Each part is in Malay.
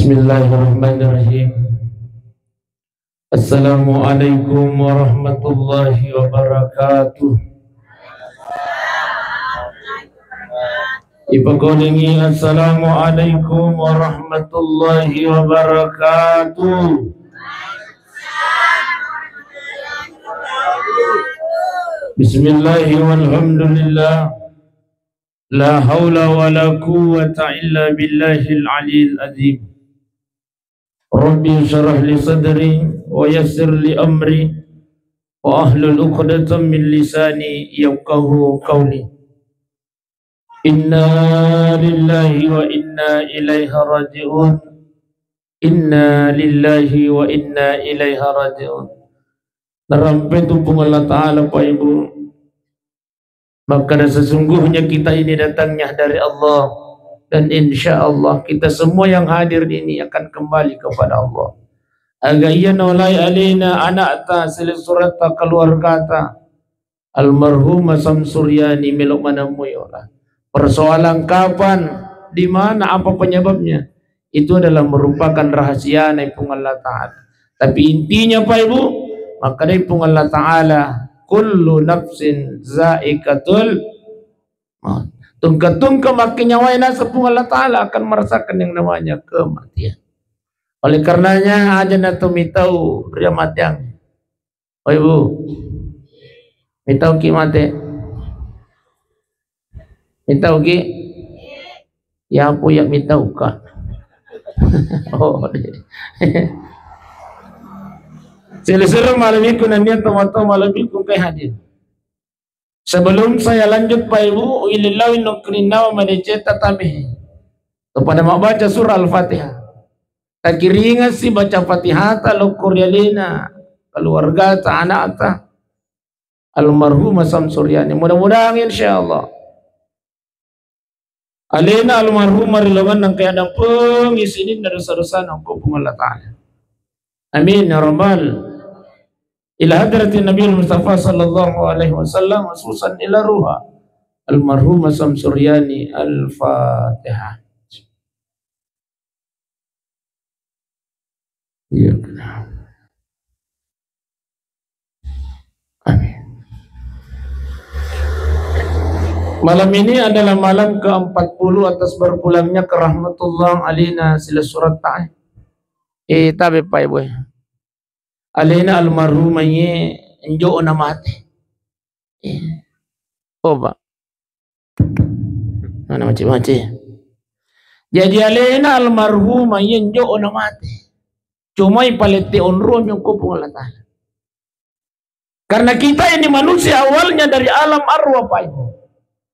Bismillahirrahmanirrahim. Assalamualaikum warahmatullahi wabarakatuh. Ipakolingi assalamualaikum warahmatullahi wabarakatuh. Bismillahirrahmanirrahim. Walhamdulillah. La hawla wa la quwwata illa billahil aliyyil azim. Rabbi syrah li sadri wa yassir li amri wa ahlul uqdatan min lisani yafqahu qawli. Inna lillahi wa inna ilaihi raji'un. Inna lillahi wa inna ilaihi raji'un. Narampai tumpung Allah Ta'ala Pak Ibu. Maka sesungguhnya kita ini datangnya dari Allah, dan insya Allah kita semua yang hadir ini akan kembali kepada Allah. Agayana walai alina anak ta silisurat ta keluarga ta almarhum Samsuryani melok mana muyola. Persoalan kapan, di mana, apa penyebabnya, itu adalah merupakan rahasia naipung Allah Ta'ala. Tapi intinya Pak Ibu, maka naipung Allah Ta'ala kullu nafsin zaikatul maut. Tungka-tungka makin nyawainya sepung Allah Ta'ala akan merasakan yang namanya kematian. Oleh karenanya aja natu mitau ria matiang. Oh Ibu, mitau ki mati. Mitau ki? Ya apa yang mitau ka? Oh Sila-sila malam itu nanti atau malam itu kay hadir. Sebelum saya lanjut Pak Ibu, ilillahi nukrina wa madiceta tabi. Kepada mak baca surah Al-Fatihah. Tak kiringan si baca Fatihah ta lukur yalina keluarga ta anak ta almarhum Samsuryani. Mudah-mudahan insyaallah alina almarhum marilangan nang kaya adang pengisinin dari dosa-dosa nang kupung Allah Ta'ala. Amin ya rabbal ila hadratin Nabi Mustafa sallallahu alaihi wasallam khususan ila ruha almarhum Samsuryani. Al-Fatihah. Ya. Amin. Malam ini adalah malam ke-40 atas berpulangnya ke rahmatullah alina sila surat ta'ay. Tabi Pak Ibu. Alina almarhumanya enjo na mati. Oh Pak. Mana macam-macam. Jadi alina almarhumanya enjo na mati. Cuma ipalete onron yung kupung Allah Ta'ala. Karena kita ini manusia awalnya dari alam arwah Pak Ibu.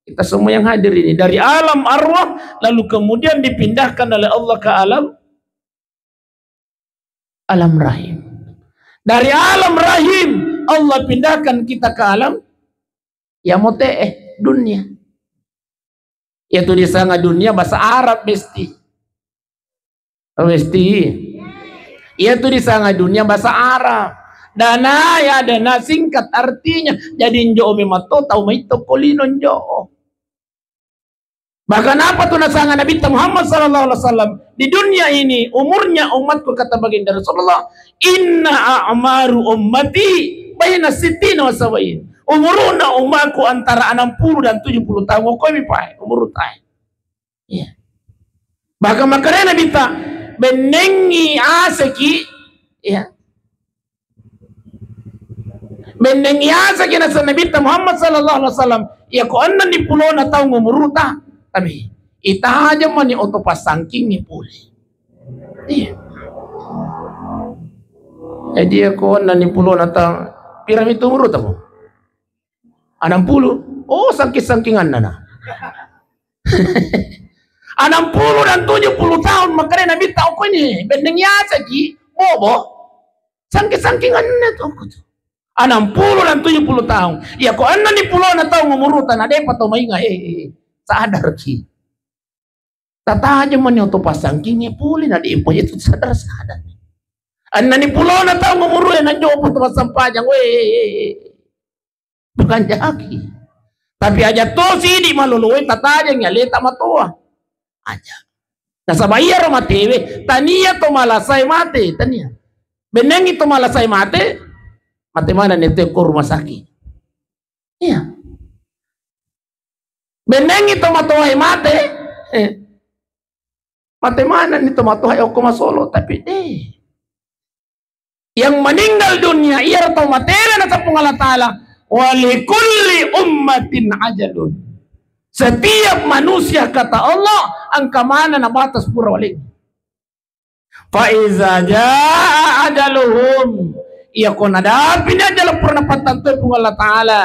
Kita semua yang hadir ini dari alam arwah lalu kemudian dipindahkan oleh Allah ke alam rahim. Dari alam rahim Allah pindahkan kita ke alam dunia. Yaitu di sana dunia bahasa Arab mesti. Yaitu di sana dunia bahasa Arab. Dana ya dana singkat artinya jadi njo memato tau maito kolino njo. Bahkan apa tuh nasanga Nabi Muhammad sallallahu alaihi wasallam di dunia ini umurnya umatku kata baginda Rasulullah, inna a'maru ummati baina sittina wa sabain. Umuruna umatku antara 60 dan 70 tahun. Kok mi pai umur tai. Iya. Bahkan makanya Nabi ta benengi asaki ya. Benengi asaki nasa Nabi Muhammad sallallahu alaihi wasallam ya ko anna ni pulo na taong umur ta. Tapi ita aja mani oto pasangking ni puli. Iya. Jadi ako nani pulo natang piramid umur tamo. 60. Oh sangking-sangkingan na. 60 dan 70 tahun makanya Nabi tahu ko ni bendeng yasa ki bobo. Sangking-sangkingan na to. 60 dan 70 tahun. Ya ko anna ni pulo na taong umurutan ade pato mainga sadar ki. Tata aja man yung pasangking niya puli na di po itu sadar. Anna ni pulo na tao ngumuro na nyo po tumasampanyang bukan jaki. Tapi aja to si di maluluwi tata aja nyalita matuwa. Aja. Nasabaya ro matewe, tania to malasay mate, tania. Beneng itu malasay mate, mate mana nete ko rumah sakit. Iya. Beneng itu matuhay mate, mate mana nito matuhay o kumasolo, tapi yang meninggal dunia, ia atau materi na sa Allah Ta'ala, walikulli ummatin ajalun. Setiap manusia kata Allah ang kamana na batas pura walik. Fa iza jaa ajaluhum, iya ko nadapin ajal pura na patantoy pung Allah Ta'ala,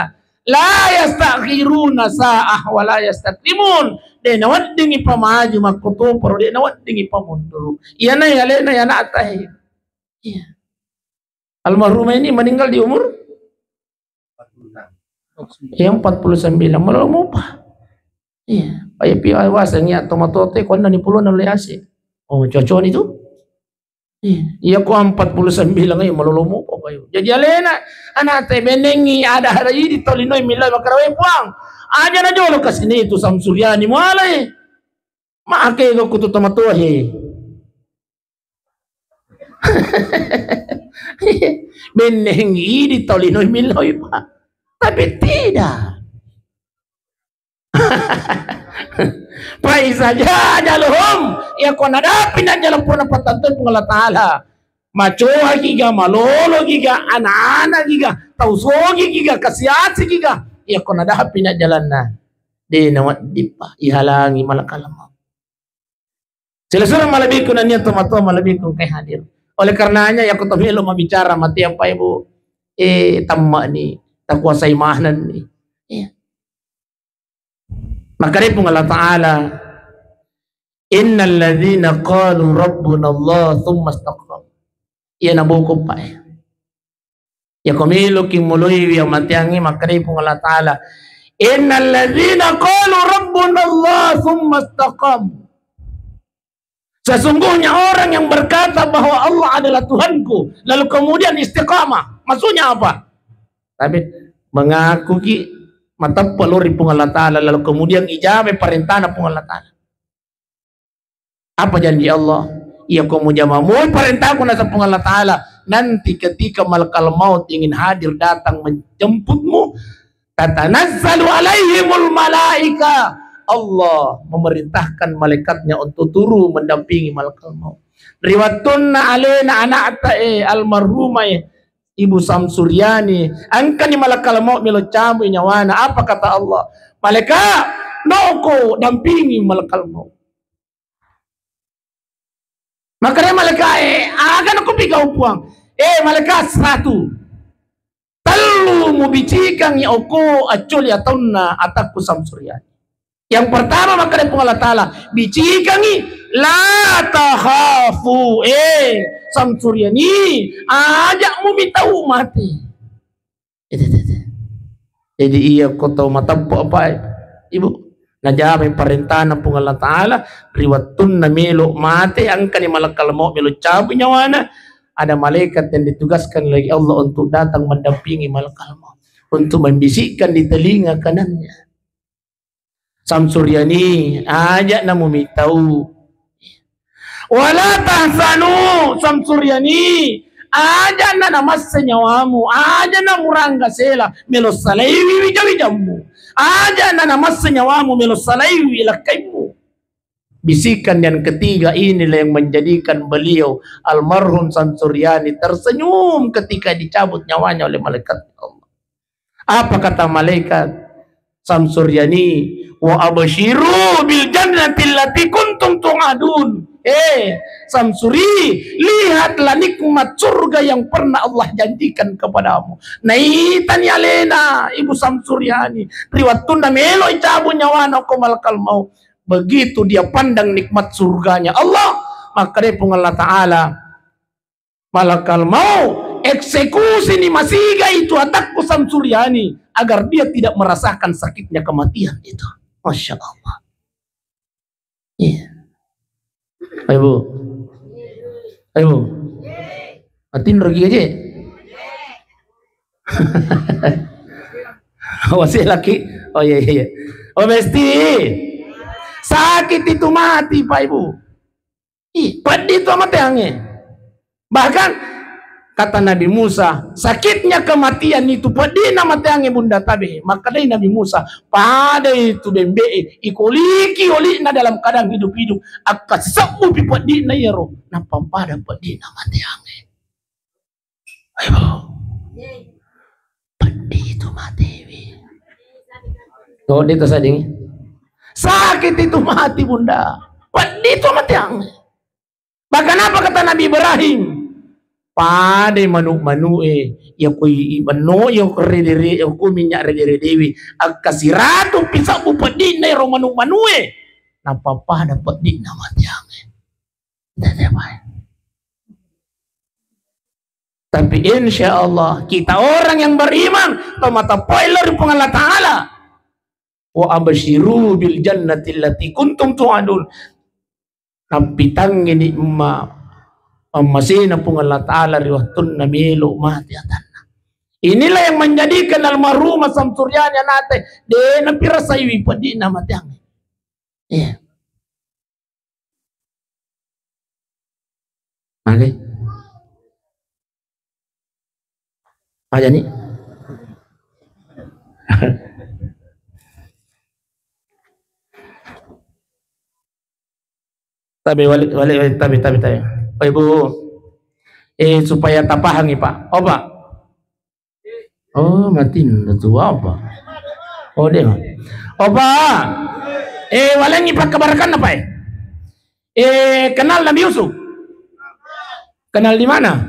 la yastakhiruna sa'ah wa la yastaqdimun. De nawadding ipamaju makuto pero de nawadding ipamundur. Iya na yale na yana atay. Iya. Almarhumah ini meninggal di umur 46. Yang 49 malah mau apa? Iya, ay piawasanya tomatote ko na ni pulo na leasi. Oh, cocon itu? Iya ko ang 49 ngayon malulumo ko kayo. Jadi alena anate benengi ada hari di tolinoy milay makarawe puang. Aja na jolo kasini itu Samsuryani mo alay. Maake ko kuto tomatohe. Benengi di tolinoy milay pa. Tapi tidak. Pai saja jalhum ya ko nadapin na jalan puna patantoy pung Allah Ta'ala. Macoha giga, malolo giga, ana-ana giga, tausogi giga, kasiasi giga. Ya ko nadapin na jalan na. Di nawat di pa ihalangi malakalamang. Sila-sila malabik ko na niya tumato, malabik ko kay hadir. Oleh karenanya ya ko tumilo mabicara mati apa ibu tamma ni takuasay mahanan ni. Maka rin pong Allah Ta'ala, innal ladhina qalu rabbuna Allah thumma istaqam. Iyan ang buko pa ya kumilo king muloy yung matiyangi, maka rin pong Allah Ta'ala, innal ladhina qalu rabbuna Allah thumma istaqam. Sesungguhnya orang yang berkata bahwa Allah adalah Tuhanku, lalu kemudian istiqamah. Maksudnya apa? Tapi mengaku ki matapaluri pung Allah Ta'ala, lalu kemudian ijabe perintah pung Allah Ta'ala. Apa janji Allah? Ia kemudian memenuhi perintahku nasa pung Allah Ta'ala. Nanti ketika malakal maut ingin hadir datang menjemputmu, tatanazzalu alaihimul malaika. Allah memerintahkan malaikatnya untuk turun mendampingi malakal maut. Riwatunna alena anak almarhumah Ibu Samsuryani, angka ni malakal maut milo camu nyawana. Apa kata Allah? Malaikat, noko dampingi malakal maut. Makanya malaikat, agan aku pigaw puang. Malaikat 100. Telu mubicikang yauko acul ya tauna atakku Samsuryani. Yang pertama makanya pung Allah Ta'ala bicikangi la takhafu Samsuryani ajak mu mitau mati. Jadi iya ko tahu matampo apa ibu najamay perintah na pung Allah Ta'ala riwatun na melo mati ang kani malakal maut melo cabu nyawana. Ada malaikat yang ditugaskan lagi Allah untuk datang mendampingi malakal maut, untuk membisikkan di telinga kanannya. Samsuryani ajak na mumitau. Wala tahzanu Samsuryani ajak na namas senyawamu, ajak na murangga sela melos salaiwi wijawijamu, ajak na namas senyawamu melos salaiwi ilakaimu. Bisikan yang ketiga inilah yang menjadikan beliau almarhum Samsuryani tersenyum ketika dicabut nyawanya oleh malaikat Allah. Apa kata malaikat Samsuryani? Wa abashiru bil jannati allati kuntum tu'adun. Samsuri, lihatlah nikmat surga yang pernah Allah janjikan kepadamu. Naitan ya lena Ibu Samsuryani riwatunda melo icabu nyawana ko malakal maut. Begitu dia pandang nikmat surganya Allah, maka dia pun Allah Ta'ala malakal maut eksekusi ni masiga itu atakku Samsuryani agar dia tidak merasakan sakitnya kematian itu. Masya Allah. Iya. Ayo Bu. Atin rugi aja. Masih laki. Oh iya. Oh mesti. Sakit itu mati Pak Ibu. Padi itu amat yange. Bahkan kata Nabi Musa, sakitnya kematian itu padi nama yange bunda tabe. Maka dari Nabi Musa, pada itu bembe ikoliki olina dalam kadang hidup-hidup akan sabu pi padi na yero. Napa pada padi nama yange. Ayo. Padi itu mati. Oh, itu sading. Sakit itu mati bunda. Padi itu mati yange. Bahkan apa kata Nabi Ibrahim? Pada manu ya koi ibano yang redere yang ku minyak redere dewi akasiratu pisau bupedi na ro manu napa pada pedi nama tiang. Tapi insya Allah kita orang yang beriman mata poiler pengalat Ta'ala wa abashiru bil jannati allati kuntum tu'adun. Nampitang ini masina pung Allah Ta'ala riwatun na milo mati atanna. Inilah yang menjadikan almarhum Samsuryani nate de na pirasaywi padi na matiang. Iya. Okay. Aja nih. Tapi oh ibu supaya tapahang Pak. Oh Pak. Oh mati tua apa? Oh dia. Oh Pak. Walengi Pak kabarkan apa kenal Nabi Yusuf? Kenal di mana?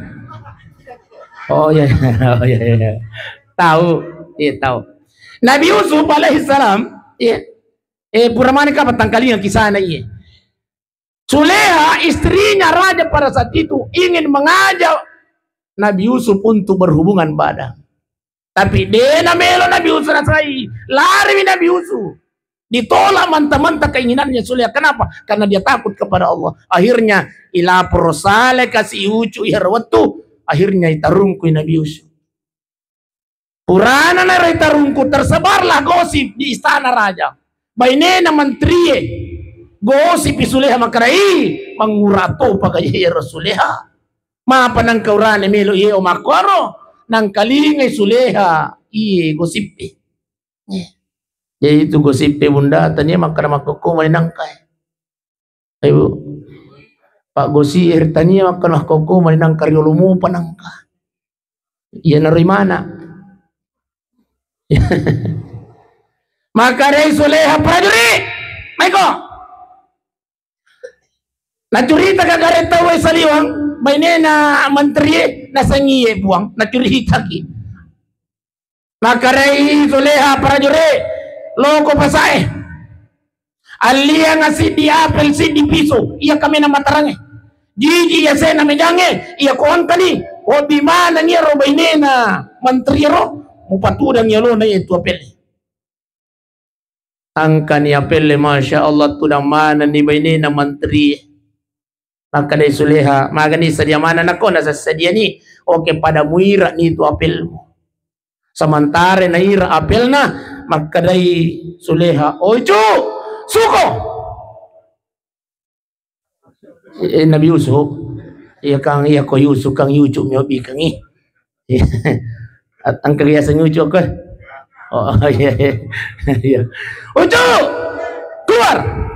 Oh ya. Oh ya. Tahu. Iya tahu. Nabi Yusuf alaihissalam Puramanika batang kali yang kisah na iya. Suleha istrinya raja pada saat itu ingin mengajak Nabi Yusuf untuk berhubungan badan. Tapi dia namelo Nabi Yusuf nasai lari Nabi Yusuf. Ditolak mantap-mantap keinginannya Suleha. Kenapa? Karena dia takut kepada Allah. Akhirnya ila prosale kasih ucu iharwatu. Akhirnya itarungku Nabi Yusuf. Purana na itarungku tersebarlah gosip di istana raja. Bainena menteri gosip Suleha makarai mangurato pagaya Suleha. Mapa nang kaurane melo o makwaro nang kalingay Suleha gosip jadi itu gosip bunda tanya makana makoko malinangkay. Ayo Pak Gosi tanya makana makoko malinangkar yolumu panangka. Iya narimana. Makarai Suleha prajurit. Maiko. Nacurita kagareta way saliwang bayne na menteri na sangiye buang nacurita ki makarai Suleha prajurit loko pasae alia ngasi di apel si di piso iya kami na matarange jiji ya sena mejange iya koan kali o di mana ni ro bayne na menteri ro mupatudang yalo na itu apel angka ni apel masya Allah tudang mana ni bayne na menteri. Maka dari Suleha, maka ni sedia mana nako nasa sedia ni, oke pada muira ni itu apelmu. Sementara na ira apel na, maka dari Suleha, ojo, suko. Nabi Yusuf, iya kang iya ko Yusuf kang Yusuf nyobi kang ang kagyasan Yusuf ko. Oh iya. Ojo, keluar.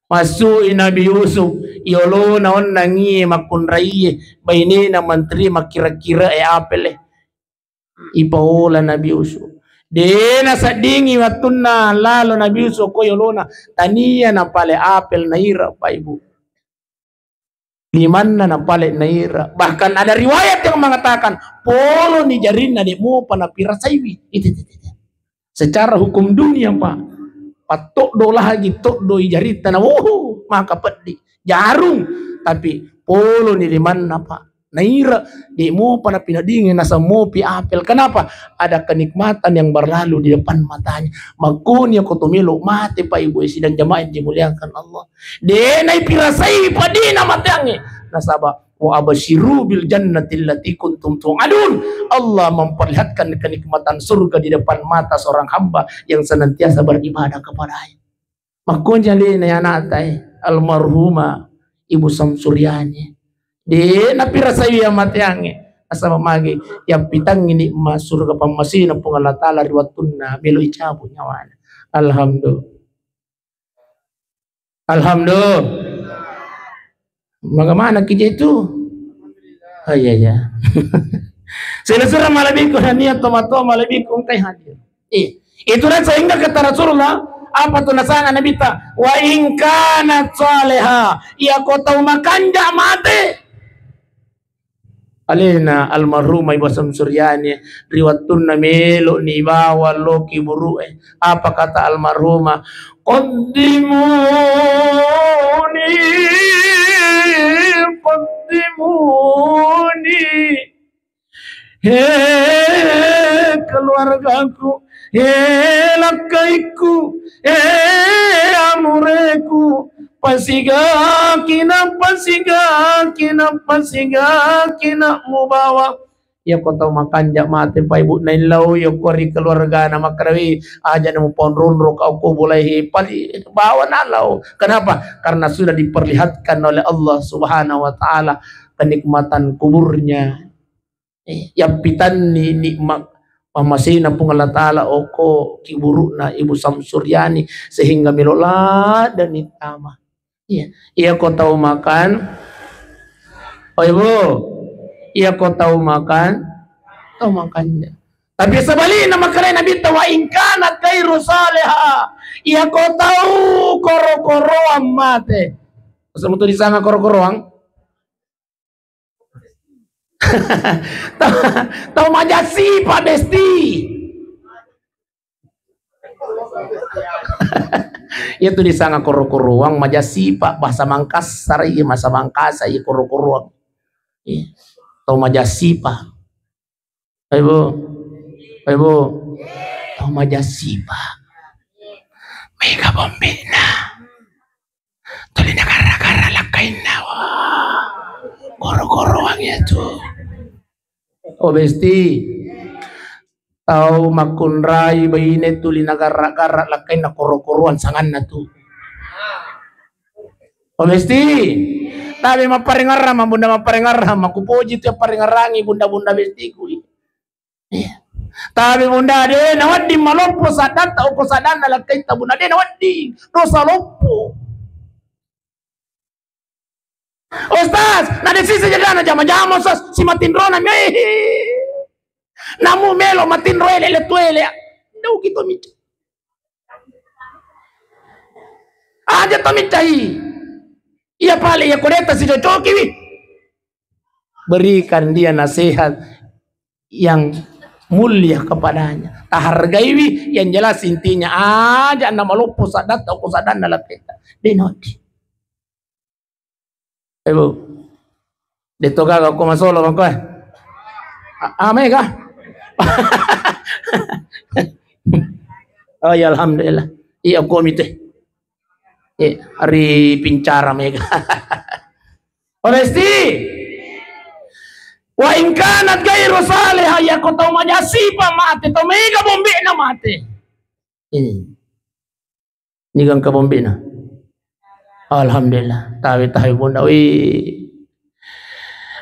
Masuk Nabi Yusuf yolo naon nangi makunrai baini na menteri makira-kira apel ipaula Nabi Yusuf dena sadingi watunna lalo Nabi Yusuf ko yolo na tania na pale apel naira pa ibu liman na pale naira bahkan ada riwayat yang mengatakan polo ni jarinna di mo panapira saiwi itu secara hukum dunia Pak patok do lagi tok do jarita na maka pedi jarum tapi polo ni di mana Pak naira di mo pana pinadingin nasa mo pi apel kenapa ada kenikmatan yang berlalu di depan matanya magkunya ko tumilo mati pa ibu sidang jamaah dimuliakan Allah de nai pirasai padina matangi nasaba wa abashiru bil jannati allati kuntum tu'adun. Allah memperlihatkan kenikmatan surga di depan mata seorang hamba yang senantiasa beribadah kepada-Nya. Makanya lina ya natai almarhuma Ibu Samsuryani. Di napira sayo mateange asa mamagi yang pitang ini masuk surga pamasina pung Allah Ta'ala riwatunna melo icabu nyawana. Alhamdulillah. Bagaimana kita itu? Oh iya ya. Sila-sila malabiko na niya tomato malabiko kay hadir. Itulah sehingga kata Rasulullah apa tuh nasana Nabi ta wa in kana saleha ya ko tahu makan ja mate. Alena almarhumah Ibu Samsuryani riwatun melo ni bawa loki buru apa kata almarhumah qaddimuni he keluargaku he lakaiku he amureku pasiga kina mubawa ya kota makan jak mati pa ibu nailau ya kori keluarga na makrawi aja nemu ponrunro kau boleh pali bawa nalau. Kenapa? Karena sudah diperlihatkan oleh Allah Subhanahu wa taala kenikmatan kuburnya. Yang pitan ni nikmat pamasina pung Allah taala oko kiburu na Ibu Samsuryani sehingga milola dan itama. Iya kau tahu makan. Oh ibu, iya kau tahu makan, tahu makannya. Tapi sebaliknya makanya Nabi tahu ingkana kairu saleha. Iya kau tahu koro-koroang mate. Semua tu di sana koro-koroang. Tahu majasi Pak Besti. Itu di sana koro-koroang majasi Pak bahasa Mangkasar iya masa Mangkasa iya koro-koroang. Tahu majasi Pak. Ibu. Tahu majasi Pak. Mega bombina. Tuli negara-negara lakaina wah. Koro-koroang itu. Oh Besti. Tahu makunrai baine tuli nagara-gara lakai na koro-koroan sangan na tu. Oh Besti. Tapi maparingarama bunda maparingarama kupoji tu paringarangi bunda-bunda Besti ku. Tapi bunda de nawadi malompo sadat tau ko sadana lakai ta bunda de nawadi dosa lompo. Ustaz, na de sisi jadana jama-jama ustaz si matindrona me. Namu melo matin roele le tuele ndu gitu mica aja to micai iya pale ya koleta si cocoki wi berikan dia nasihat yang mulia kepadanya tahargai wi yang jelas intinya aja nama lopo sadat atau kusadan dalam kita denoti ibu detoga ko masolo ko amega oh ya alhamdulillah iya komite hari pincara mega Honesti wa in kanat ghairu salihah ya ko taw majasipa mate to mega bombe na mate ini gang ka bombe na alhamdulillah tawi bunda wi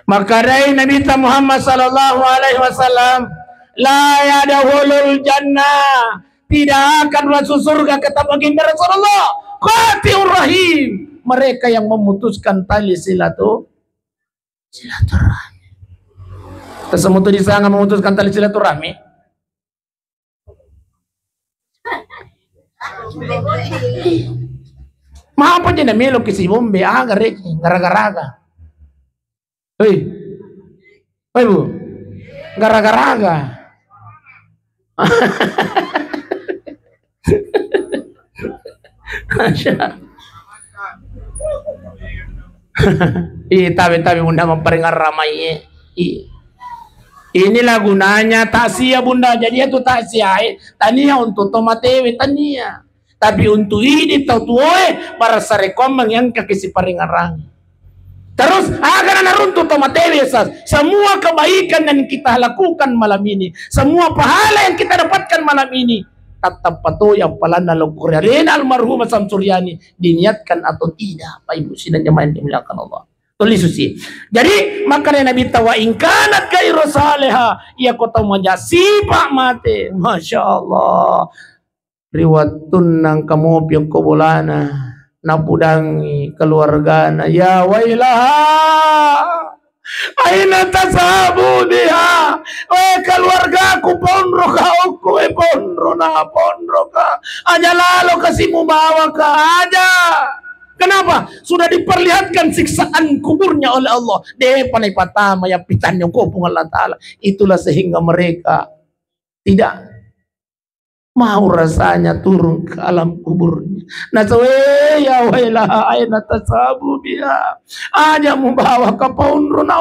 maka dari Nabi Muhammad sallallahu alaihi wasallam la yadkhulul jannah tidak akan masuk surga kata baginda Rasulullah qati'ur rahim mereka yang memutuskan tali silaturahmi tersebut di sana memutuskan tali silaturahmi apa je na melo kisi bombe agare gara-gara hei bu gara-gara tapi bunda memperingat ramai inilah gunanya taksia bunda jadi itu taksia tania untuk tomatewe tania tapi untuk ini tahu tuoe para sarekomang yang kekisi paringarang terus agar anak runtuh tomatewe semua kebaikan yang kita lakukan malam ini semua pahala yang kita dapatkan malam ini tetap patuh yang pala nalungkurin almarhum Samsuryani diniatkan atau tidak, Pak Ibu sidang jemaah yang dimuliakan Allah. Tulis suci. Jadi makanya Nabi tawa ingkanat kairu saleha ia kota majasi Pak mate. Masya Allah. Riwatun nang kamu piang kobolana napudangi keluargana ya wailah. Aina tasabu biha. Keluarga aku pondro kau pondro ka. Aja lalu kasih bawa ke aja. Kenapa? Sudah diperlihatkan siksaan kuburnya oleh Allah. Panai patama yang pitan yang kopung Allah Ta'ala. Itulah sehingga mereka tidak mau rasanya turun ke alam kuburnya. Ya wailah aina tasabu biha. Aja membawa ke pondrona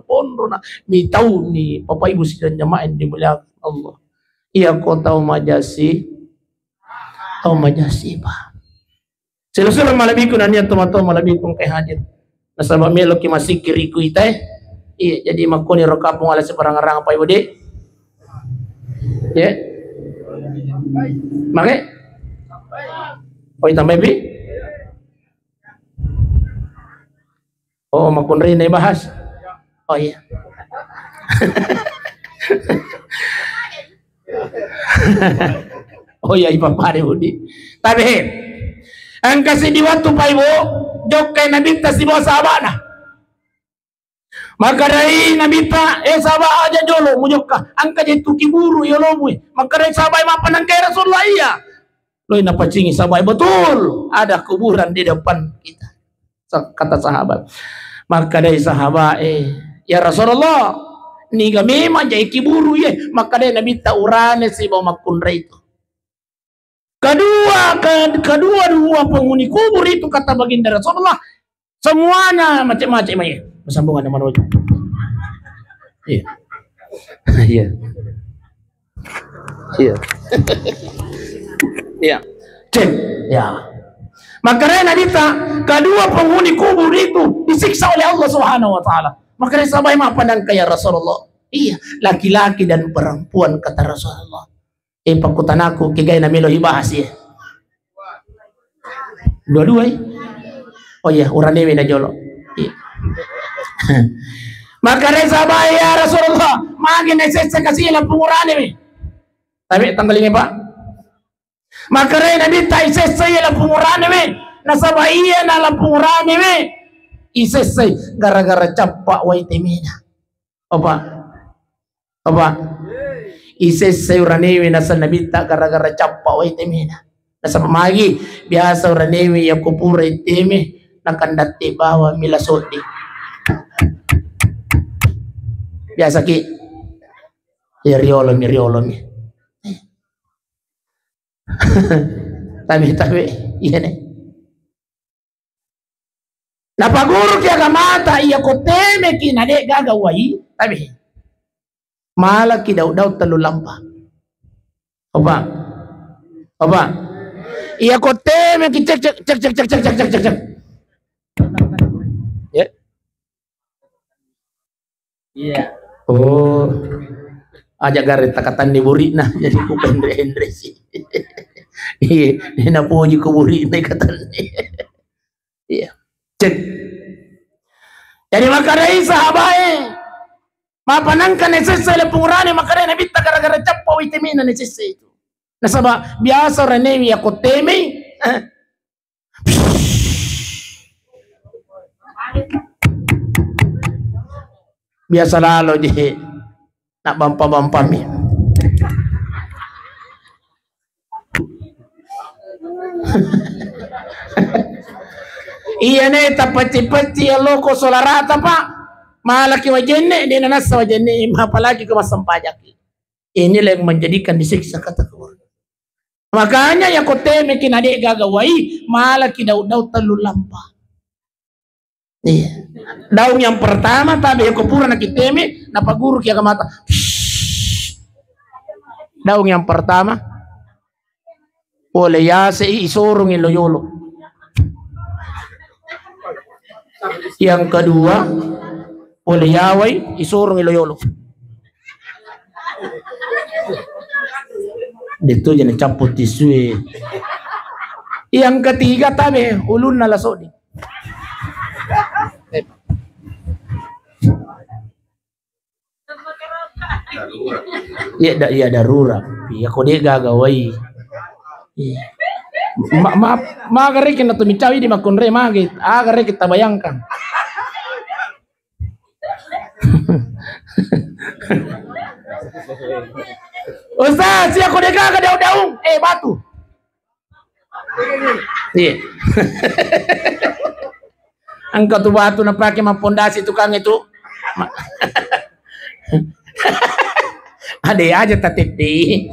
pondrona. Mitauni Bapak Ibu sidang jemaah yang dimuliakan Allah. Iya kau tahu majasi. Tahu majasi Pak. Sila-sila malabikun anian teman-teman malabikun kay hadir. Nasabak melok ki masih kiriku itay. Iya jadi makoni rokapong ala sebarang-arang Pak Ibu di. Ya. Make? Oh, tambah bi? Oh, makun rin na ibahas. Oh, iya. Oh, iya, ipapare Budi. Tapi, ang kasi di waktu Pak Ibu, jok kay nabintas di bawah sahabat na. Maka dari nabita sahabat aja jolo mujok ka angka jadi tuki buru ya lo mui maka dari sahabat mapan angka Rasulullah iya lo ina pacingi sahabat betul ada kuburan di depan kita kata sahabat maka dari sahabat ya Rasulullah ni kami manja ikiburu ya maka dari nabita urane si bawa makunra itu kedua penghuni kubur itu kata baginda Rasulullah semuanya macam-macam ya bersambungan dengan wajah. Iya. Iya. Iya. Iya. Cek. Ya. Makanya Nadita kedua penghuni kubur itu disiksa oleh Allah Subhanahu wa taala. Makanya sahabat mah pandang kaya Rasulullah. Iya, laki-laki dan perempuan kata Rasulullah. Pakutan aku kigay na milo ibahas ya. Dua-dua oh iya, urang dewe na jolo. Iya. Maka reza ya Rasulullah magin eksesa kasih lang pengurani mi tapi tanggalin Pak maka reza Nabi ta eksesa lang pengurani mi nasabaiya na lang pengurani mi isesa gara-gara capak wa itimina apa isesa urani mi nasa Nabi ta gara-gara capak wa itimina nasaba magi biasa urani mi ya kupura itimi nakandati bawa milasodi biasa ki ya riolo mi tapi iya nih napaguro kaya kamata iya ko teme ki nade gagawai tapi malaki daw talulampa apa iya ko teme ki cek ya iya oh aja garet takatan di buri nah jadi ku pendre sih iya na puji ku buri na katan iya cek jadi makanya sahabat mapanangkan nesesele pengurane makanya nabi tak gara-gara cappa witamina nesesele itu nasaba biasa renewi aku teme biasa lalu di nak bampa mi iya nih tapati-pati ya loko solarata Pak malaki wajene dia nasa wajene apalagi kemasam pajak ini yang menjadikan disiksa kata keluarga makanya ya kote mekin adik gagawai malaki daud terlalu lampa iya daun yang pertama tapi yang kupura nak kiteme napaguru kia kamata daun yang pertama oleh ya isorong iloyolo yang kedua oleh yawai isorong iloyolo Dito yan caput tisu. Yang ketiga tabe ulun na laso di. Iya darurat. Iya ko di gagaway. Magari kita tumicawi di makunre magit. Agari kita bayangkan. Ustaz, siya ko di daw-daw. Batu. Iya. Ang batu na pakai mapondasi tukang itu. Ada aja tatiti.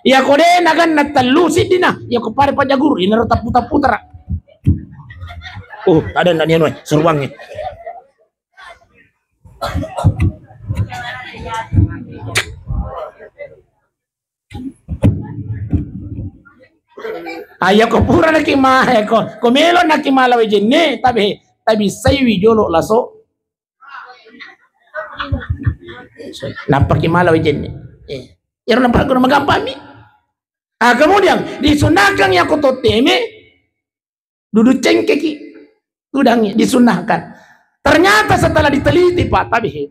Ya kode nagan natalusi dina. Ya ko pare pajagur ina taputar. Oh, ada na niyan seruangnya. Ayo ko pura na kimahe ko. Kumelo na kimalaw jinne tabi saywi jolo laso. Napakimalaw jinne. Iro na pagko magampami. Kemudian disunahkan ya koto teme duduk cengkeki udangnya disunahkan. Ternyata setelah diteliti Pak Tabi,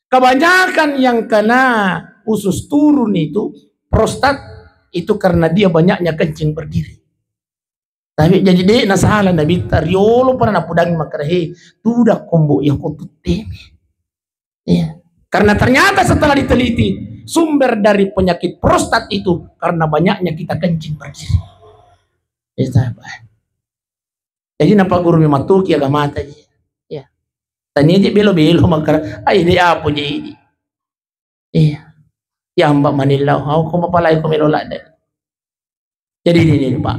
kebanyakan yang kena usus turun itu prostat itu karena dia banyaknya kencing berdiri. Tapi jadi deh nasahala nabi tariolo pernah napudang makarahe tudak kombo yang koto teme. Ya. Karena ternyata setelah diteliti sumber dari penyakit prostat itu karena banyaknya kita kencing berdiri. Jadi napa guru mematuki agak mata je. Ya. Tanya je belo-belo makara ay di apo je ini. Iya. Ya mbak Manilau, aku mapalay ko melolak deh. Jadi ini Pak.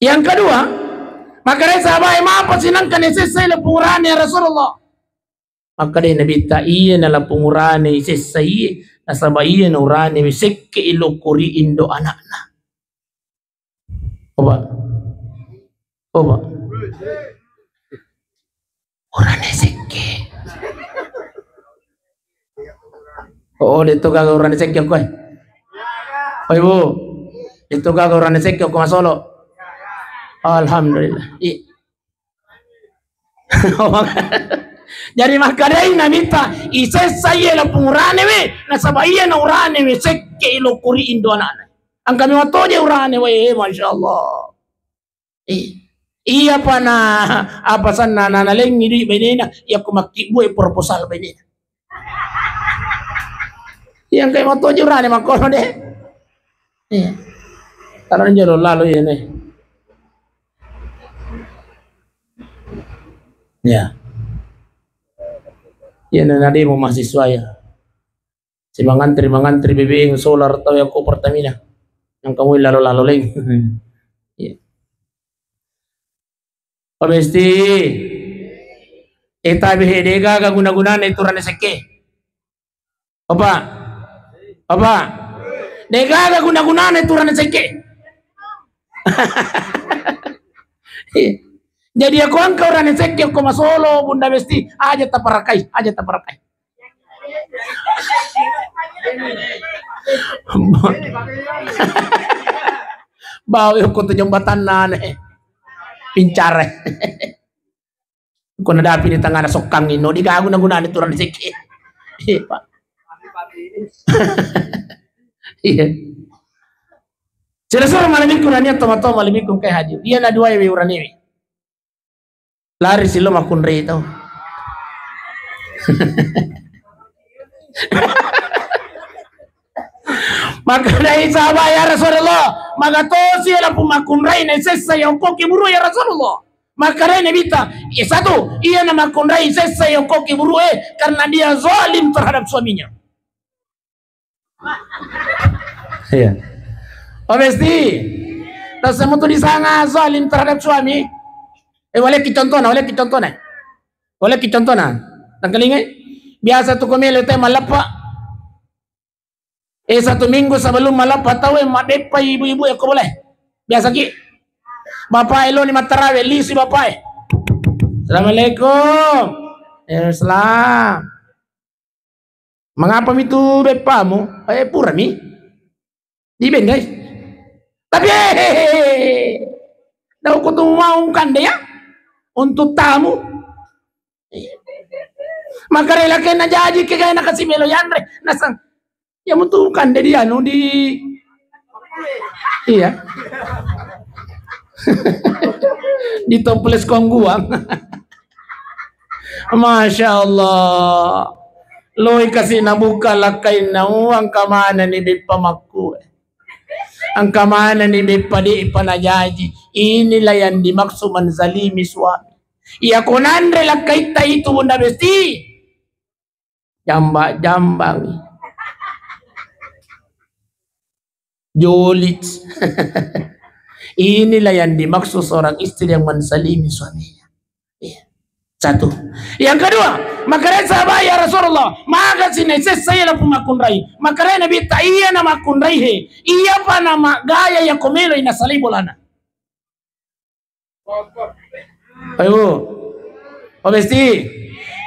Yang kedua, makanya sahabat apa sinangkan esesay la pengurani Rasulullah. Maka dia Nabi iya nala pengurani sesai nasaba iya na urani sekke ilo kuri indo anakna. Oba urani sekke. Oh dito gaga urani sekke ko. Oy bu dito gaga urani sekke ko masolo. Alhamdulillah. Jadi makanya namita isesaya la pungurane we nasabaya na urane we sekke ilo kuri indo anana. Ang kami matoje urane we masyaallah. Iya pa na apa san na naleng ni benena ya kumakibu proposal benena. Yang kami matoje urane makono de. Iya. Taran jero lalo ini. Ya. Yan na nadi mo mahasiswa ya. Si mangantri BBM solar atau yang ko Pertamina. Yang kamu lalo-lalo leng. Pabesti. Eta behedega guna-guna itu rane seke. Apa? Dega guna-guna itu rane seke. Jadi aku angka orang yang sekir ko masolo bunda besti aja taparakai. Bawa ko to jembatan nane pincare. Ko nadapi di tengah sokang ino di gago na gunaan itu orang sekir. Pak. Iya. Cerita malamik kunanya tomato malamik kun kai hadir. Iya na dua yewe uraniwi. Lari silo makunre itu. Maka dari sahabat ya Rasulullah, maka tosi ala pumakunre na sesa yang koki buru ya Rasulullah. Maka dari Nabita, satu, ia nama kunre sesa yang koki buru karena dia zalim terhadap suaminya. Iya. Pasti, tak semua tu disanga zalim terhadap suami. Wala kicontohna. Tangkalingay. Biasa tu kumilo tayo malapa. Satu minggu sebelum malapa tahu madepa ibu-ibu ako boleh. Biasa ki. Bapak elo ni matarawe lisi bapak. Assalamualaikum. Islam. Mengapa itu bepamu? Pura mi. Di ben guys. Tapi daw ko tumawang dia untuk tamu. Makarela kay na jaji kay na kasi melo yanre nasang ya muntukan dia no di iya di toples kong guwang. Masya Allah. Loy kasi nabuka lakay na ang kamana ni Bipamakku. Ang kamana ni Bipadi panajaji. Inilayan di maksuman zalimi suami. Iya kunandre lakay ta itu bunda besti. Jambang. Jolit. Inilah yang dimaksud seorang istri yang mensalimi suaminya. Satu. Yang kedua, makanya sahabat ya Rasulullah, maka sini saya lah pumakunrai. Makanya Nabi tak iya nama kunrai he. Iya pa nama gaya yang komelo ina salibolana. Ayo. Obesti.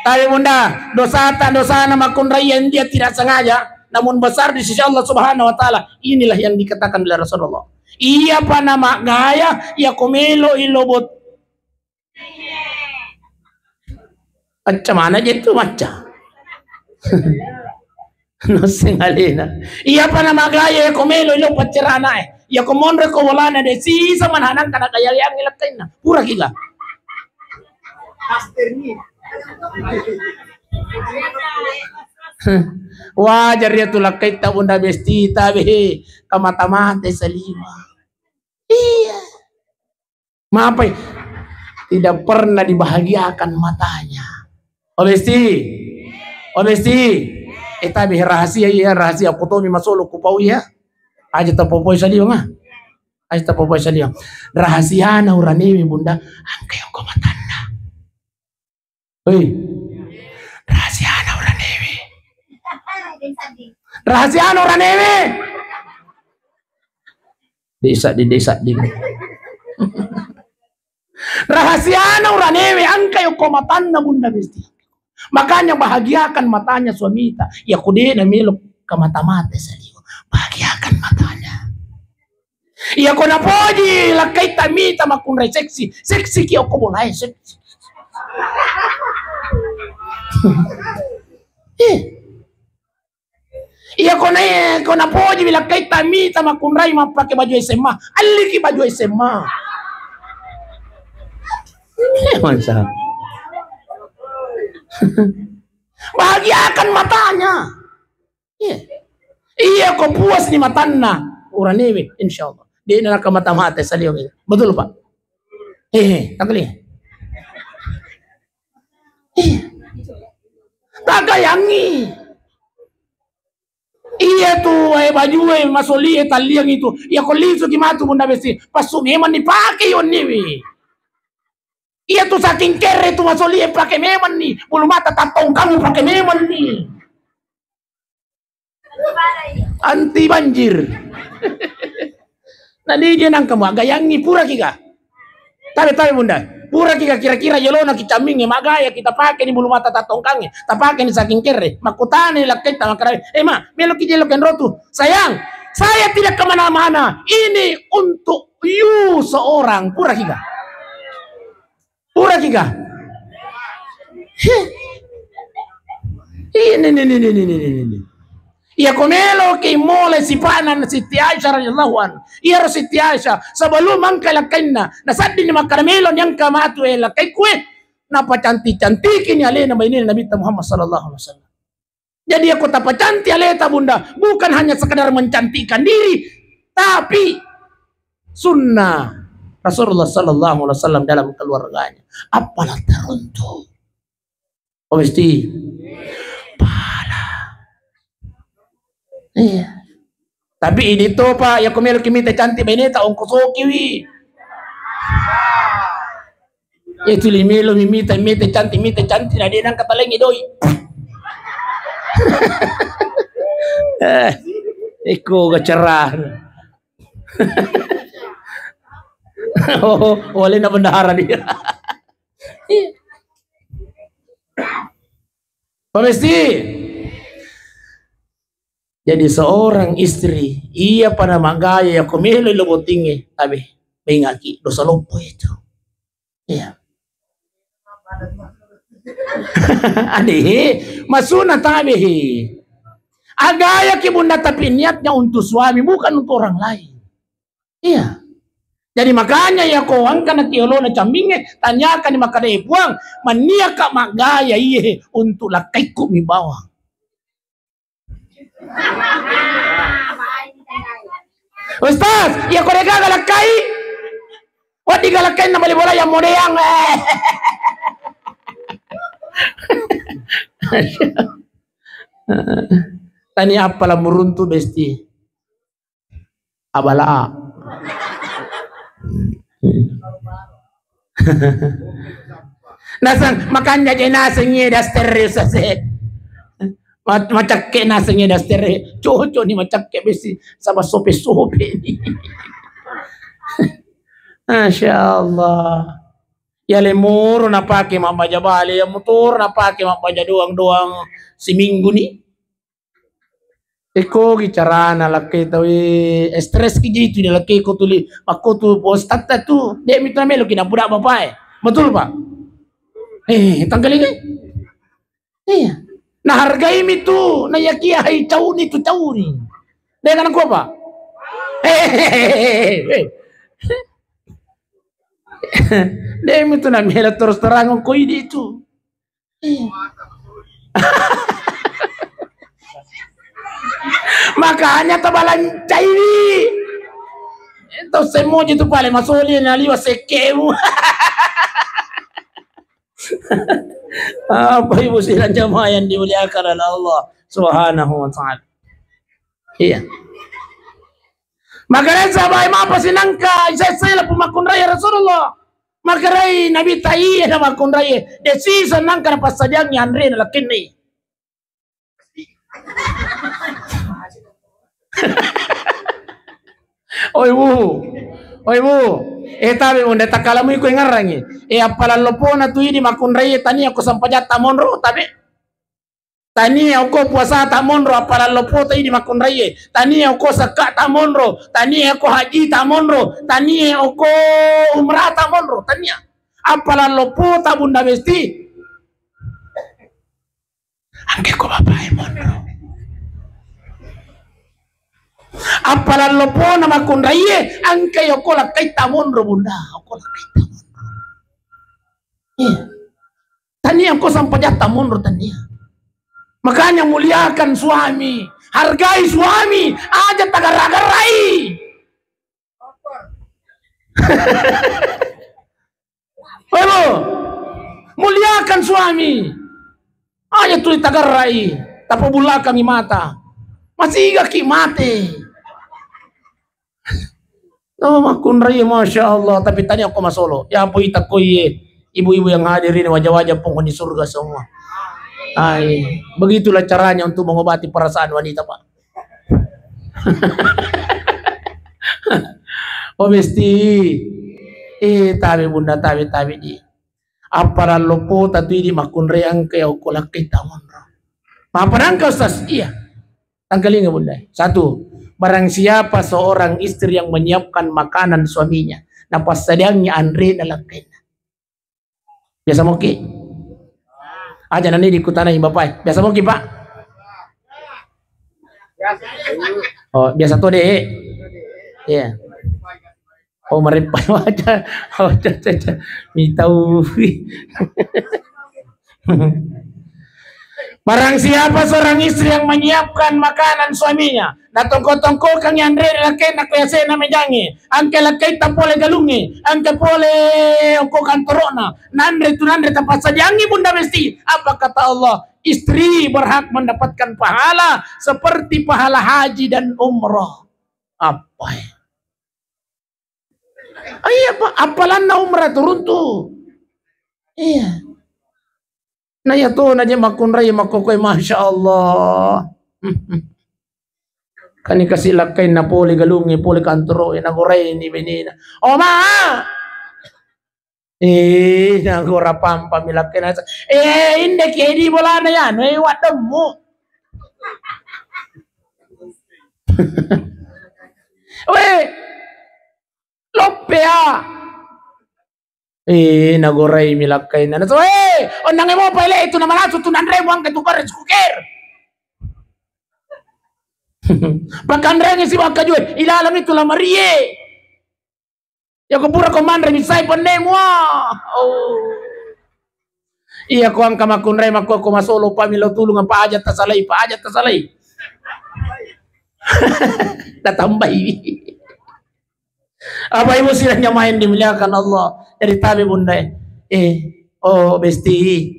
Tapi bunda, dosa nama kunrai yang dia tidak sengaja, namun besar di sisi Allah Subhanahu wa taala. Inilah yang dikatakan oleh Rasulullah. Iya pa nama gaya ya komelo ilobot. Macam mana je tu macam? No sengalina. Iya pa nama gaya ya komelo ilo pacerana ya komondre ko wala na de si sa manhanang kana kaya yang ilakain na. Pura kita. Master ni. Wajar ya tulak kita bunda besti tabe kamata-mata salima. Iya. Maaf tidak pernah dibahagiakan matanya. Obesti. Tabe rahasia ya rahasia kutomi masolo kupau ya. Aja tapopoi salio nga. Aja tapopoi salio. Rahasia na uraniwi bunda angka yung kumatanda. Hei. Rahasia na uranewi. Rahasia na uranewi. Desa di. Rahasia na uranewi angka yung kumatanda bunda besti. Makanya bahagiakan matanya suamita. Ya kude na milok kamata-mata salio. Bahagiakan matanya. Ya kona poji lakay tamita makunray seksi. Seksi ki ako mulai seksi. Iya kona poji lakay tamita makunray mapake baju SMA. Aliki baju SMA. Masa. Bahagiakan matanya. Iya kok puas ni matana uranewi insyaallah. Di neraka mata-mata saliyong. Betul Pak? Tanggali. Tagayangi. Iya tuh baju masoli taliang itu. Ya kok liso gimana bunda besi. Pasumeman dipake yon niwi. Iya tuh saking kere tuh masoli pakai meman nih. Bulu mata tatong kamu pakai meman nih. Anti banjir. Nah dia nang kamu agayangi pura kika. Tapi bunda, pura kika kira-kira yelona kita minge magaya kita pakai di bulu mata tatongkangnya. Tak pakai di saking kere. Makutane lakita makarai. Ma, melo kijelo kenrotu. Sayang, saya tidak kemana-mana. Ini untuk you seorang pura kika. Pura kika. Ini. Iya komelo kay mole si panan Siti Aisyah radhiyallahu anha. Iya Siti Aisyah sebelum mangkalakanna nasaddi ni makaramelo yang kamatu kay kue napa cantik-cantikin ya alena bainin Nabi Muhammad sallallahu alaihi wasallam. Jadi aku tapa cantik aleta bunda bukan hanya sekedar mencantikkan diri tapi sunnah Rasulullah sallallahu alaihi wasallam dalam keluarganya. Apalah teruntuk. Oh mesti iya. Tapi ini tuh Pak, ya kumelo kimi te cantik ba ini ta ong kusoki wi. Ya tu limelo mimita mite cantik na din ang kataleng idoy. Iko gacerah. Wala na bendahara dia. Pamesti Jadi seorang istri, ia pada magaya ya kumilo lubo tinggi, tabi, mengaki dosa lupo itu. Iya. Adik, masuna tabi. Agaya ki bunda tapi niatnya untuk suami bukan untuk orang lain. Iya. Jadi makanya ya kawang kana tiolo na cambinge tanyakan ni makadai puang mania ka magaya iye untuk lakai ku mi bawang. Ustaz, ya koreka galakai. Wadi galakai na bali bola yang modeang. Tani apalah muruntu besti. Abala. Nasang makanya jadi nasangnya daster sase. Macakke nasangnya daster. Coco ni macakke besi sama sope-sope ni. Masya Allah. Ya lemur na pakai mak baja bali, ya motor na pakai mak baja doang-doang seminggu ni. Eko gicarana laki tawi stres ki gitu ni laki ko tuli aku tu postat tu dek mitra melo kina budak bapak betul pak tanggal ini iya nah hargai mi tu na yakia hai cau ni tu cau ni dek kan aku pak dek mi tu na melo terus terang ko ini tu makanya tabalan cairi itu semua itu paling masuli naliwa sekemu apa ibu sidang jamaah yang dimuliakan oleh Allah Subhanahu wa ta'ala. Iya. Makanya sahabat apa sinangka saya pemakun raya Rasulullah. Makarai Nabi Ta'i na makun raya. Desi senangka pas sajangnya Andre na lakini. Oi bu, tabi unda takalamu iko ngarangi. Apalan lopo na tu ini makun raya tani aku sampajat tamonro tabi. Tani aku puasa tamonro apalan lopo ta ini makun raya. Tani aku sakak tamonro, tani aku haji tamonro, tani aku umrah tamonro tani. Apalan lopo ta bunda besti. Angke ko bapak monro. Apalan lopo na makun raya angke ako lakay tamonro bunda. Ako lakay tamonro. Tani ako sampajat tamonro tani. Makanya muliakan suami, hargai suami, aja tagar-agarai. Ayo, muliakan suami, aja tulis tagarai, tapi bulakan di mata, masih gak mati. Oh makun raya masya Allah, tapi tanya aku masolo, ya apa itaku ibu-ibu yang hadirin wajah-wajah penghuni surga semua. Ay, begitulah caranya untuk mengobati perasaan wanita, Pak. Oh mesti, tabi bunda tabi di. Apa lopo tatu ini makun reang ke aku laki tamon. Apa kau Ustaz? Iya. Tanggalin bunda. Satu, barang siapa seorang istri yang menyiapkan makanan suaminya, napas sedangnya Andre na laki. Biasa moki. Aja nanti dikutana bapak. Biasa mau Pak? Oh biasa tuh deh. Iya. Oh merepai wajah. Oh caca. Mitau. Barang siapa seorang istri yang menyiapkan makanan suaminya, na tongko-tongko kang Andre laki na kaya na mejangi, angke laki tak boleh galungi, angke boleh ongko kantorona, nandre tu nandre tempat sajangi bunda mesti. Apa kata Allah? Istri berhak mendapatkan pahala seperti pahala haji dan umrah. Apa ya? Iya Pak, apalan na umrah turun tuh. Iya. Nah ya tuh naja makun raya makokoy masya Allah. Kani kasih lakay na poli galungi poli kantoro naguray ni benina. Oh ma. Nagura pampa milakay na. Hindi kedi bola na yan. Wadam mo. Weh, lope nagoray milakay na. So, onang mo pala ito naman aso tunan re mo ang katukar skuker. Pagkanreng si wag kajuet, ilalam ito la Marie. Ya ko pura komandre misay pandemo. Oh. Iya ko ang kamakunray mako ko masolo pa milo tulong ang paajat ta salay. Tatambay. Abay mo sila nyamain dimuliakan Allah. Jadi tabi bunda besti.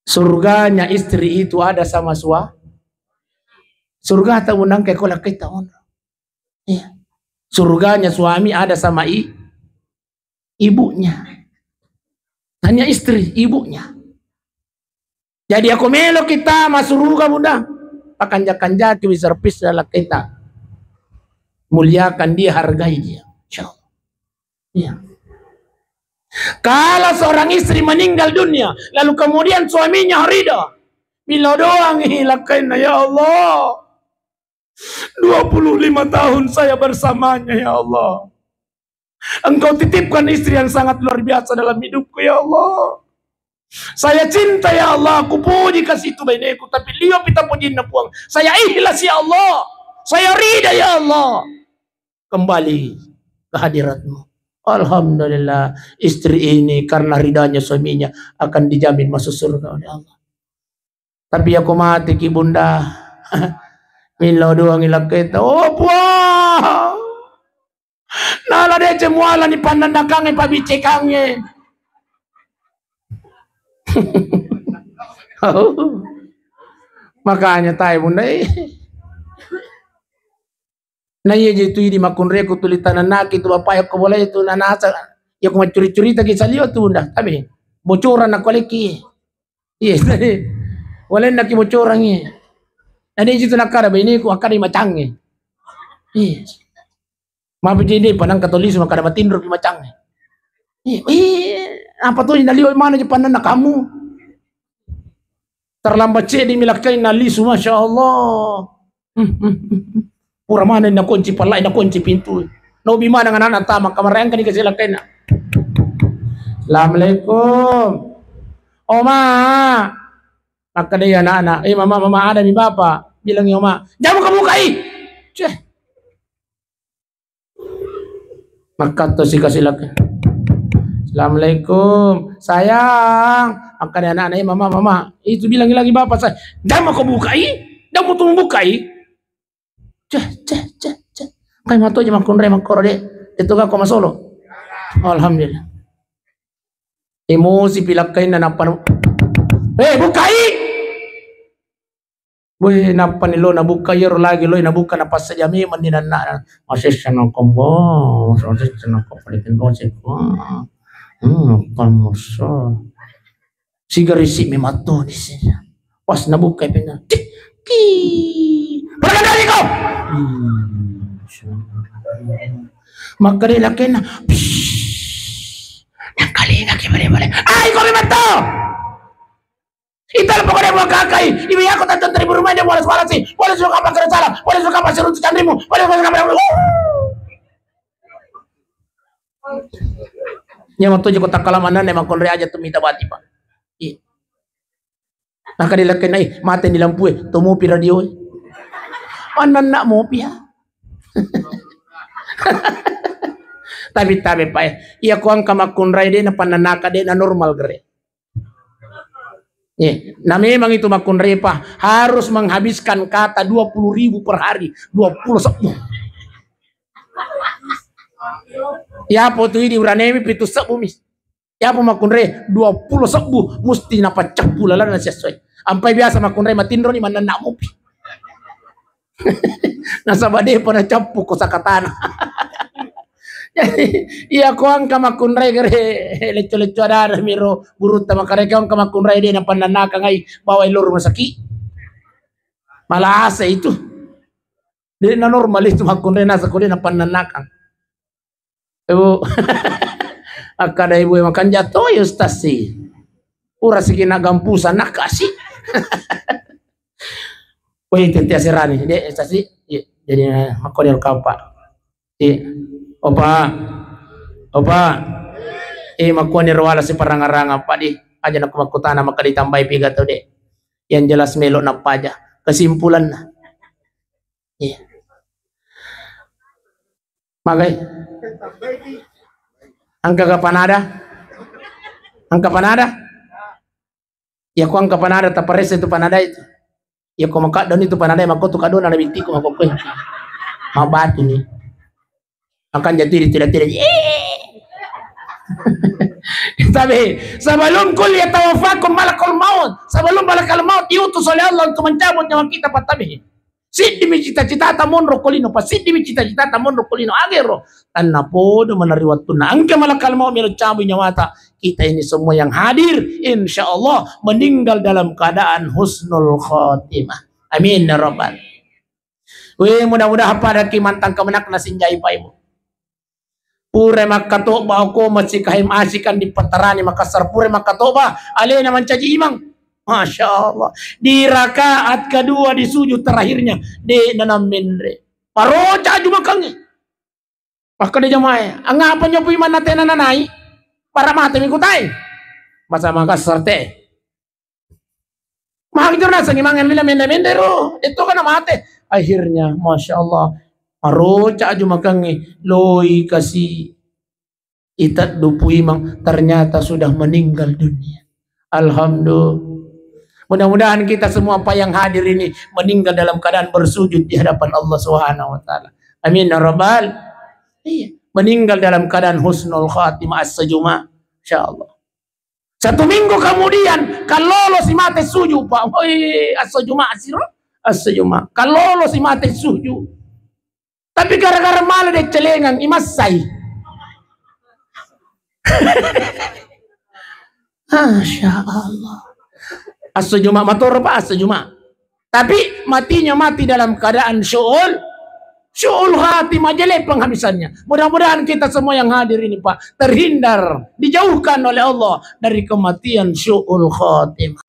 Surganya istri itu ada sama surga tak undang ke kolak kita iya. Surganya suami ada sama ibunya. Hanya istri ibunya. Jadi aku melo kita masuk surga bunda. Pakanja-kanja ki servis dalam kita. Muliakan dia, hargai dia. Insyaallah. Iya. Kalau seorang istri meninggal dunia, lalu kemudian suaminya ridha, bila doang hilangkan ya Allah. 25 tahun saya bersamanya ya Allah. Engkau titipkan istri yang sangat luar biasa dalam hidupku ya Allah. Saya cinta ya Allah, aku puji kasih itu bainaku, tapi lihat kita puji napuang. Saya ikhlas ya Allah. Saya ridha ya Allah. Kembali ke hadiratmu. Alhamdulillah, istri ini karena ridhanya suaminya akan dijamin masuk surga oleh Allah. Tapi aku mati ki bunda. Milo doang ilang kita. Oh puah. Nala de cemuala ni pandandakange pabicekange. Makanya tayo bunda na iya itu di makunre ko tulitan na itu bapak ko boleh itu nanasa ya ko macuri-curi tagi salio tu bunda tabi bocoran na koleki yes wala na ki bocoran ni ada itu nakara ba ini ko akari macang yes mabijini panang katolis makada matindro ki macang apa tuh naliw mana di panan na kamu terlambat di milakay nalisu masya Allah. Pura mana na kunci palay na kunci pintu. No bimana nga nana tama kamarang kani kasi lakay na. Assalamualaikum. Oma. Makadaya na anak. Mama ada mi bapa. Bilang ni Oma. Jangan kamu buka Ceh. Maka to si kasi lakay. Assalamualaikum. Sayang. Makadaya na anak. Mama. Itu bilang lagi bapa saya. Jangan kamu buka Jangan mo tumbuka Ceh. Kay mato aja makunre makoro de. Ito ka ko masolo. Alhamdulillah. Emosi pilakay na napan. Bukai. Boy napan nilo nabuka yer lagi loy nabuka na pas saja mi mandinan na. Asesya ng kombo. Asesya ng kapalitin do se ko. Pamoso. Sigarisi mi mato di sini. Pas nabuka pina. Ki. Pergi dari kau. Maka dia laki na. Yang kali lagi boleh. Ay, kau membantu. Ito lang po ko na mga kakay. Ibigay ako tantan 3,000 rumah niya. Walas sih. Walas suka pa kerasala. Walas suka pa sirun sa candrimu. Walas suka pa. Nya matuju ko takalamanan na mga konre aja tumita bati pa. Maka dia laki na mati nilampu tumupi radio Anan nak mo pia. Tapi pa iya ko ang kamakunray din na pananaka din na normal gere. Na memang itu makunray pa harus menghabiskan kata 20.000 per hari, 20 Ya po tu di uranemi pitu sebu mis. Ya po makunray 20 sebu musti na pacak pula na sesuai. Ampai biasa makunray matindro ni mananak mo pi. Nasa bade pa na chapu ko sa katana. Iya ko ang kamakunray gere lecho ada miro guru tama kareka ang kamakunray din ang pananaka ngay baway lor masaki. Malaasa itu. Di na normal itu makunray nasa ko din ang pananaka. Ibu akada ibu makan jatuh ya ustasi. Ura sige nagampusan nakasi. Woi tenti asirani de sasi jadi makonil kapa opa opa makonil wala si parang-arang apa di aja nak makutana maka ditambahi pigato de yang jelas melok na paja kesimpulan na iya magai angka panada ya ko angka panada tapares itu panada itu ya ko makadon itu panada mako tu kadon na binti ko mako ko mabati ni akan jadi tidak tapi sebelum kul yatawaffakum malakul maut, sebelum malakul maut diutus oleh Allah untuk mencabut nyawa kita patabi. Siddi mi cita-cita tamon rokolino, pasiddi mi cita-cita tamon rokolino agero. Tanna podo menari wattuna angke malakul maut melo cabut nyawa kita ini semua yang hadir insyaallah meninggal dalam keadaan husnul khotimah. Amin ya rabbal. Weh mudah-mudahan pada kimantang kemenak nasinjai paimu. Pure makatoba ako masikahin asikan di Patarani Makassar pure makatoba alena mencaji imang Masya Allah di rakaat kedua di sujud terakhirnya di nanam mendre paroca cuma kangi maka di jamaah angapa nyopi mana tena nanai para mata mikutai masa Makassar teh makito na sangimangan nila mende-mendero itu kan mate akhirnya Masya Allah Maroca cuma kangi loi kasih itat dupui mang ternyata sudah meninggal dunia. Alhamdulillah. Mudah-mudahan kita semua apa yang hadir ini meninggal dalam keadaan bersujud di hadapan Allah Subhanahu wa taala. Amin ya rabbal. Iya, meninggal dalam keadaan husnul khatimah as-sajuma insyaallah. 1 minggu kemudian kalau si mate sujud Pak. As-sajuma as-sajuma. Kalau si mate sujud tapi gara-gara malah dek celengan imasai. Masya Allah. As-sajuma matur Pak as-sajuma. Tapi matinya mati dalam keadaan syu'ul khatimah jelek penghabisannya. Mudah-mudahan kita semua yang hadir ini Pak terhindar, dijauhkan oleh Allah dari kematian syu'ul khatimah.